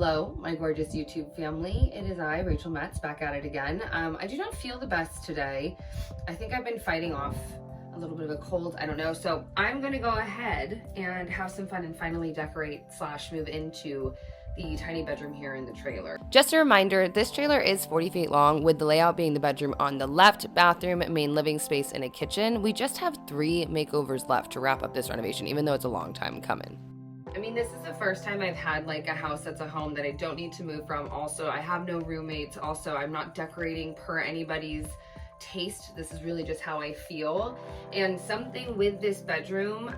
Hello, my gorgeous YouTube family. It is I, Rachel Metz, back at it again. I do not feel the best today. I think I've been fighting off a little bit of a cold, I don't know. So I'm gonna go ahead and have some fun and finally decorate / move into the tiny bedroom here in the trailer. Just a reminder, this trailer is 40 feet long, with the layout being the bedroom on the left, bathroom, main living space, and a kitchen. We just have 3 makeovers left to wrap up this renovation, even though it's a long time coming. I mean, this is the first time I've had like a house that's a home that I don't need to move from. Also, I have no roommates. Also, I'm not decorating per anybody's taste. This is really just how I feel. And something with this bedroom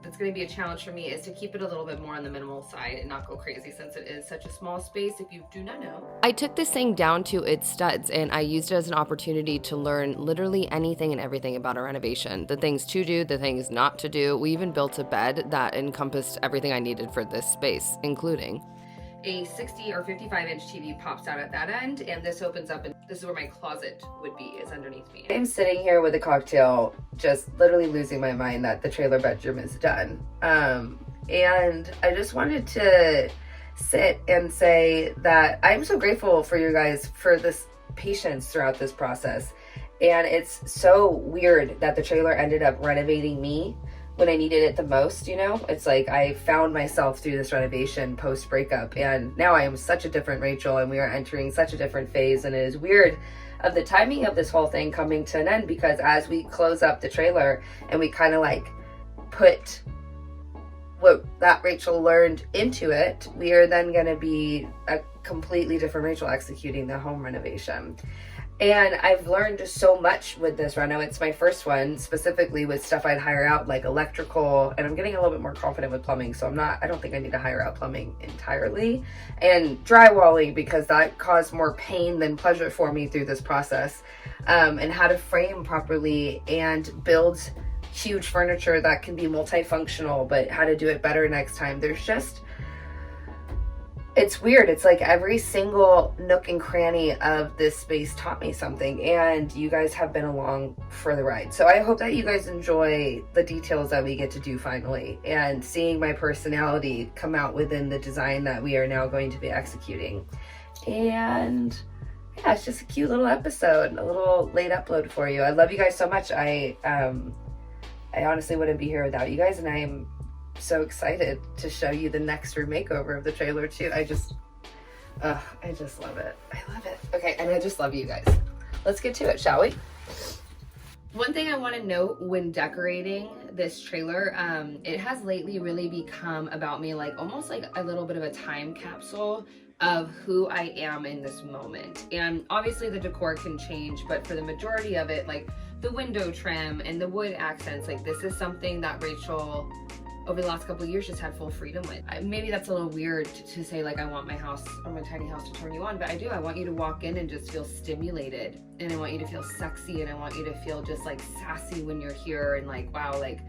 that's going to be a challenge for me is to keep it a little bit more on the minimal side and not go crazy, since it is such a small space, if you do not know. I took this thing down to its studs and I used it as an opportunity to learn literally anything and everything about a renovation. The things to do, the things not to do. We even built a bed that encompassed everything I needed for this space, including a 60 or 55 inch TV pops out at that end, and this opens up, and this is where my closet would be, is underneath me. I'm sitting here with a cocktail, just literally losing my mind that the trailer bedroom is done. And I just wanted to sit and say that I'm so grateful for you guys for this patience throughout this process. And it's so weird that the trailer ended up renovating me when I needed it the most, you know? It's like I found myself through this renovation post breakup, and now I am such a different Rachel, and we are entering such a different phase. And it is weird of the timing of this whole thing coming to an end, because as we close up the trailer and we kind of like put what that Rachel learned into it, we are then going to be a completely different Rachel executing the home renovation. And I've learned so much with this reno. It's my first one, specifically with stuff I'd hire out, like electrical, and I'm getting a little bit more confident with plumbing, so I don't think I need to hire out plumbing entirely. And drywalling, because that caused more pain than pleasure for me through this process. And how to frame properly and build huge furniture that can be multifunctional, but how to do it better next time. It's weird. It's like every single nook and cranny of this space taught me something, and you guys have been along for the ride. So I hope that you guys enjoy the details that we get to do finally, and seeing my personality come out within the design that we are now going to be executing. And yeah, it's just a cute little episode, a little late upload for you. I love you guys so much. I honestly wouldn't be here without you guys, and I'm so excited to show you the next room makeover of the trailer too. I just love it. I love it. Okay, and I just love you guys. Let's get to it, shall we? One thing I want to note when decorating this trailer, it has lately really become about me, like almost like a little bit of a time capsule of who I am in this moment. And obviously the decor can change, but for the majority of it, like the window trim and the wood accents, like this is something that Rachel over the last couple of years just had full freedom with. Maybe that's a little weird to say, like I want my house or my tiny house to turn you on, but I do. I want you to walk in and just feel stimulated, and I want you to feel sexy, and I want you to feel just like sassy when you're here, and like, wow, like,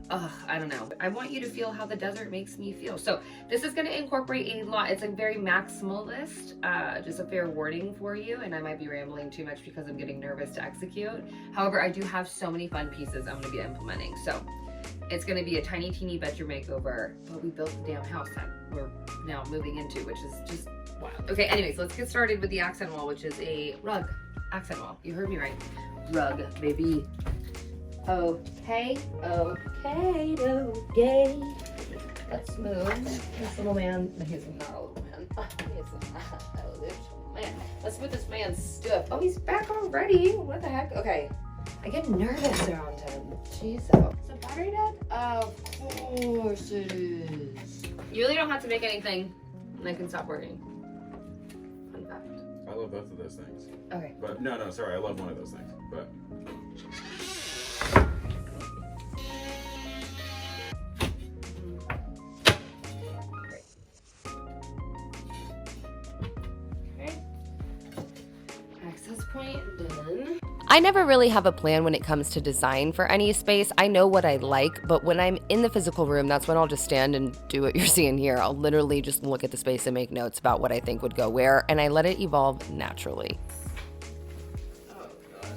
I don't know. I want you to feel how the desert makes me feel. So this is gonna incorporate a lot. It's like very maximalist, just a fair warning for you, and I might be rambling too much because I'm getting nervous to execute. However, I do have so many fun pieces I'm gonna be implementing. So it's gonna be a tiny, teeny bedroom makeover, but we built the damn house that we're now moving into, which is just wild. Okay, anyways, let's get started with the accent wall, which is a rug accent wall. You heard me right. Rug, baby. Okay. Let's move this little man. He's not a little man. He's not a little man. Let's move this man's stuff. Oh, he's back already. What the heck? Okay. I get nervous around him. Jeez, though. Is it battery dead? Of course it is. You really don't have to make anything, and I can stop working. Fun fact. I love both of those things. Okay. But no, sorry, I love one of those things. But Great. Okay. Access point done. I never really have a plan when it comes to design for any space. I know what I like, but when I'm in the physical room, that's when I'll just stand and do what you're seeing here. I'll literally just look at the space and make notes about what I think would go where, and I let it evolve naturally. Oh, God.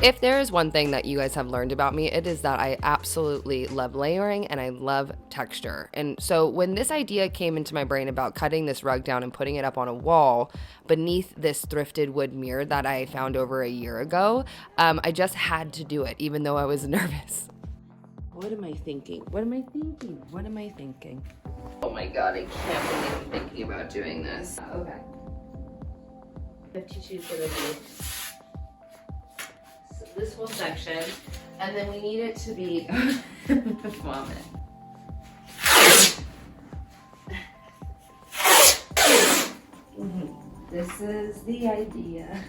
If there is one thing that you guys have learned about me, it is that I absolutely love layering and I love texture. And so when this idea came into my brain about cutting this rug down and putting it up on a wall beneath this thrifted wood mirror that I found over a year ago, I just had to do it, even though I was nervous. What am I thinking? What am I thinking? What am I thinking? Oh my god, I can't believe I'm thinking about doing this. Okay. 52 for the roof. So this whole section, and then we need it to be vomit. This is the idea.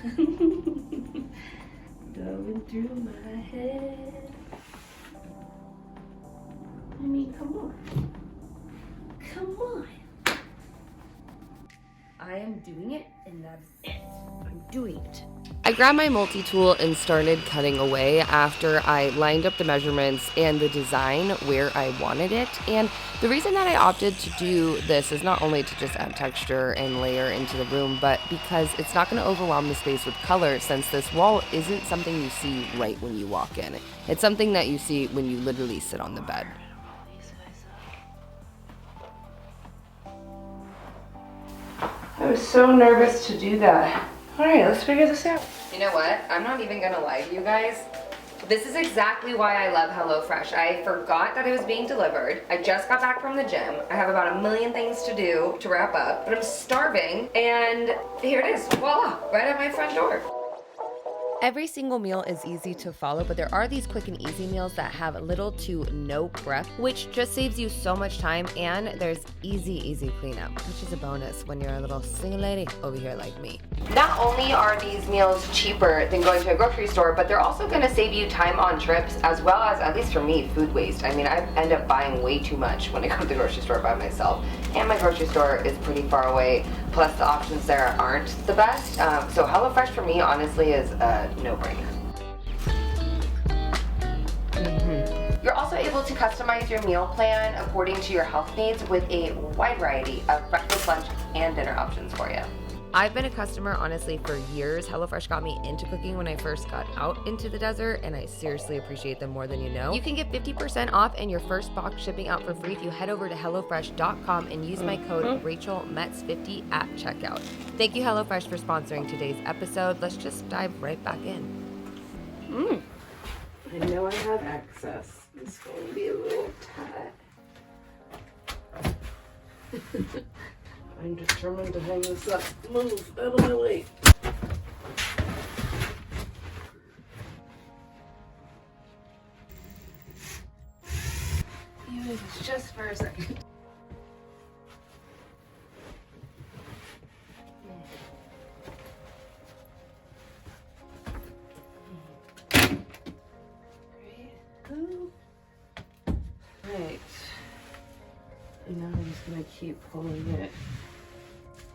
Going through my head. I mean, come on. Come on. I am doing it, and that's it. I'm doing it. I grabbed my multi-tool and started cutting away after I lined up the measurements and the design where I wanted it. And the reason that I opted to do this is not only to just add texture and layer into the room, but because it's not going to overwhelm the space with color, since this wall isn't something you see right when you walk in. It's something that you see when you literally sit on the bed. I was so nervous to do that. All right, let's figure this out. You know what? I'm not even gonna lie to you guys. This is exactly why I love HelloFresh. I forgot that it was being delivered. I just got back from the gym. I have about a million things to do to wrap up, but I'm starving, and here it is, voila, right at my front door. Every single meal is easy to follow, but there are these quick and easy meals that have little to no prep, which just saves you so much time, and there's easy cleanup, which is a bonus when you're a little single lady over here like me. Not only are these meals cheaper than going to a grocery store, but they're also gonna save you time on trips, as well as, at least for me, food waste. I mean, I end up buying way too much when I go to the grocery store by myself, and my grocery store is pretty far away, plus the options there aren't the best. So HelloFresh for me, honestly, is a no-brainer. You're also able to customize your meal plan according to your health needs with a wide variety of breakfast, lunch, and dinner options for you. I've been a customer, honestly, for years. HelloFresh got me into cooking when I first got out into the desert, and I seriously appreciate them more than you know. You can get 50% off and your first box shipping out for free if you head over to HelloFresh.com and use my code RachelMetz50 at checkout. Thank you, HelloFresh, for sponsoring today's episode. Let's just dive right back in. I know I have access. It's going to be a little tight. I'm determined to hang this up. Move out of my way. Even if it's just for a second. Right. And now I'm just gonna keep pulling it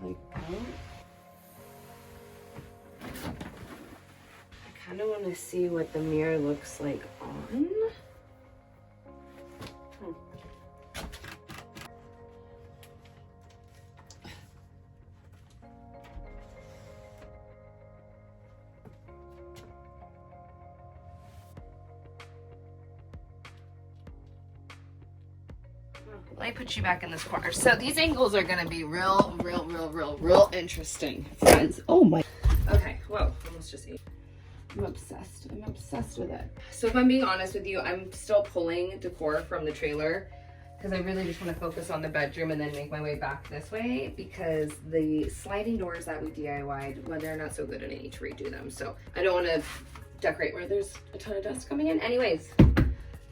like out. I kind of want to see what the mirror looks like on. Let me put you back in this corner. So these angles are gonna be real interesting, friends. Oh my. Okay, whoa, almost just ate. I'm obsessed with it. So if I'm being honest with you, I'm still pulling decor from the trailer because I really just want to focus on the bedroom and then make my way back this way, because the sliding doors that we DIY'd, well, they're not so good and I need to redo them. So I don't want to decorate where there's a ton of dust coming in. Anyways,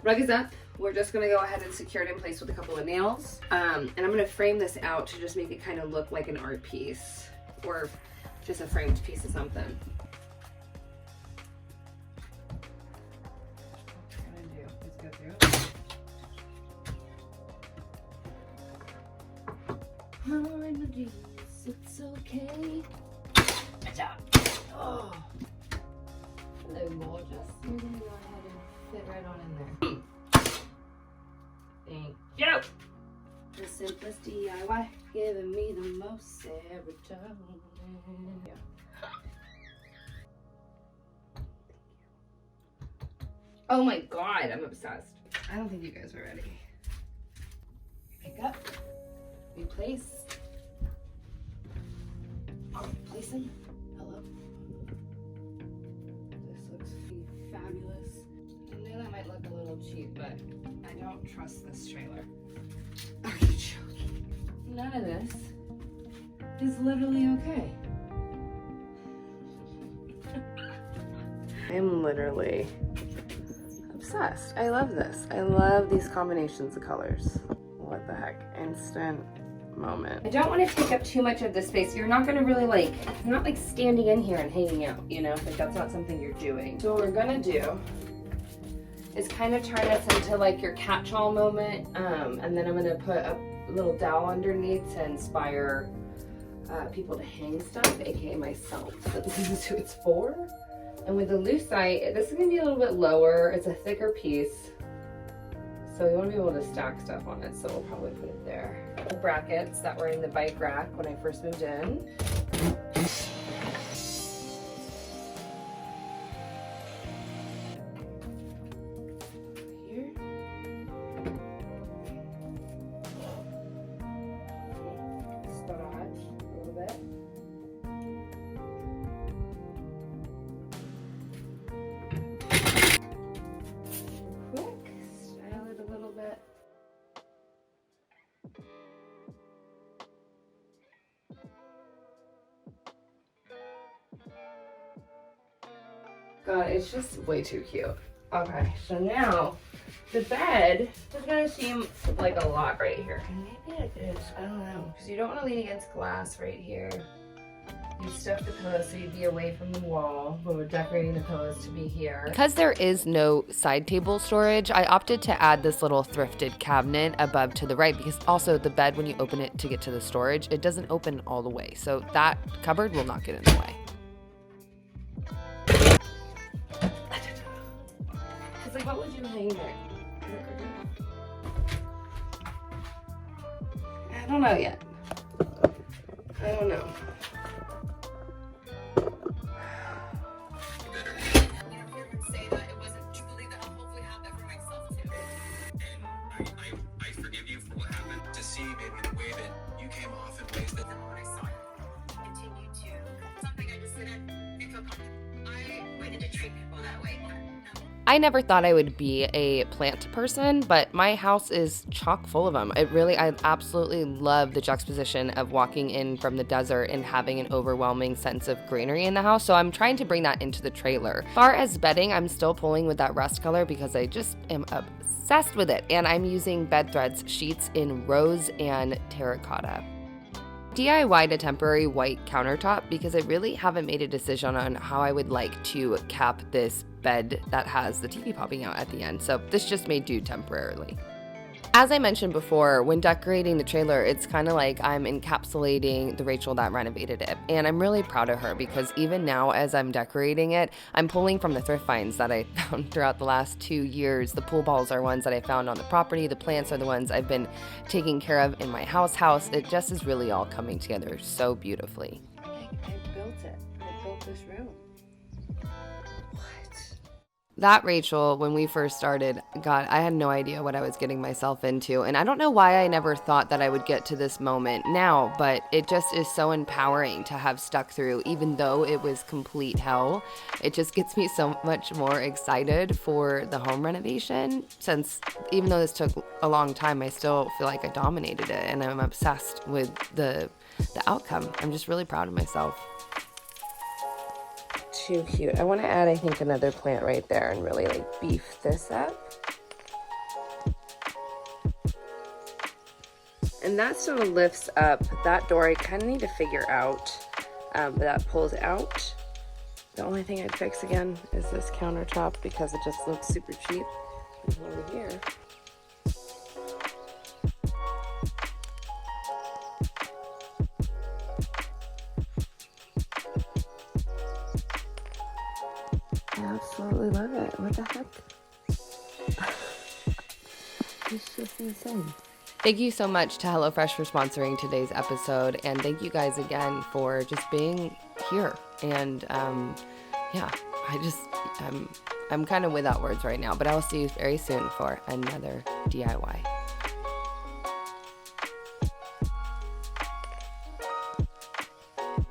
rug is up. We're just gonna go ahead and secure it in place with a couple of nails. And I'm gonna frame this out to just make it kind of look like an art piece or just a framed piece of something. Let's go through. Melodies, it's okay. Good job. Oh, hello, gorgeous. You're gonna go ahead and fit right on in there. Thank you. The simplest DIY, giving me the most serotonin. Yeah. Oh my God, I'm obsessed. I don't think you guys are ready. Pick up, replace. Placing. Hello. This looks fabulous. I know that might look a little cheap, but I don't trust this trailer. Are you joking? None of this is literally okay. I'm literally obsessed. I love this. I love these combinations of colors. What the heck? Instant moment. I don't want to take up too much of the space. You're not going to really you're not like standing in here and hanging out, you know? Like that's not something you're doing. So what we're going to do is kind of turn this into like your catch-all moment. And then I'm going to put a little dowel underneath to inspire people to hang stuff, aka myself. So this is who it's for. And with the lucite, this is going to be a little bit lower. It's a thicker piece. So we want to be able to stack stuff on it, so we'll probably put it there. The brackets that were in the bike rack when I first moved in. Here. Storage a little bit. God, it's just way too cute. Okay, so now the bed is gonna seem like a lot right here. And maybe it is, I don't know. Because you don't want to lean against glass right here. You stuff the pillows so you'd be away from the wall, but we're decorating the pillows to be here. Because there is no side table storage, I opted to add this little thrifted cabinet above to the right, because also the bed, when you open it to get to the storage, it doesn't open all the way. So that cupboard will not get in the way. Like, what would you hang there? I don't know yet. I don't know. Say that it wasn't truly that I'll hopefully have that for myself too. And I forgive you for what happened. To see maybe the way that you came off in ways that When I saw it continue to something I just didn't feel comfortable. I waited to treat people that way. I never thought I would be a plant person, but my house is chock full of them. I absolutely love the juxtaposition of walking in from the desert and having an overwhelming sense of greenery in the house, so I'm trying to bring that into the trailer. As far as bedding, I'm still pulling with that rust color because I just am obsessed with it, and I'm using bed threads sheets in rose and terracotta. DIY'd a temporary white countertop because I really haven't made a decision on how I would like to cap this bed that has the TV popping out at the end, so this just may do temporarily. As I mentioned before, when decorating the trailer, it's kind of like I'm encapsulating the Rachel that renovated it, and I'm really proud of her because even now as I'm decorating it, I'm pulling from the thrift finds that I found throughout the last 2 years. The pool balls are ones that I found on the property, the plants are the ones I've been taking care of in my house. It just is really all coming together so beautifully. I built it. I built this room. That Rachel, when we first started, God, I had no idea what I was getting myself into. And I don't know why I never thought that I would get to this moment now, but it just is so empowering to have stuck through, even though it was complete hell. It just gets me so much more excited for the home renovation, since even though this took a long time, I still feel like I dominated it, and I'm obsessed with the outcome. I'm just really proud of myself. Too cute. I want to add, I think, another plant right there and really like beef this up. And that sort of lifts up. That door I kind of need to figure out, but that pulls out. The only thing I'd fix again is this countertop because it just looks super cheap. And over here. I absolutely love it. What the heck? It's just insane. Thank you so much to HelloFresh for sponsoring today's episode, and thank you guys again for just being here. And yeah, I'm kind of without words right now, but I will see you very soon for another DIY.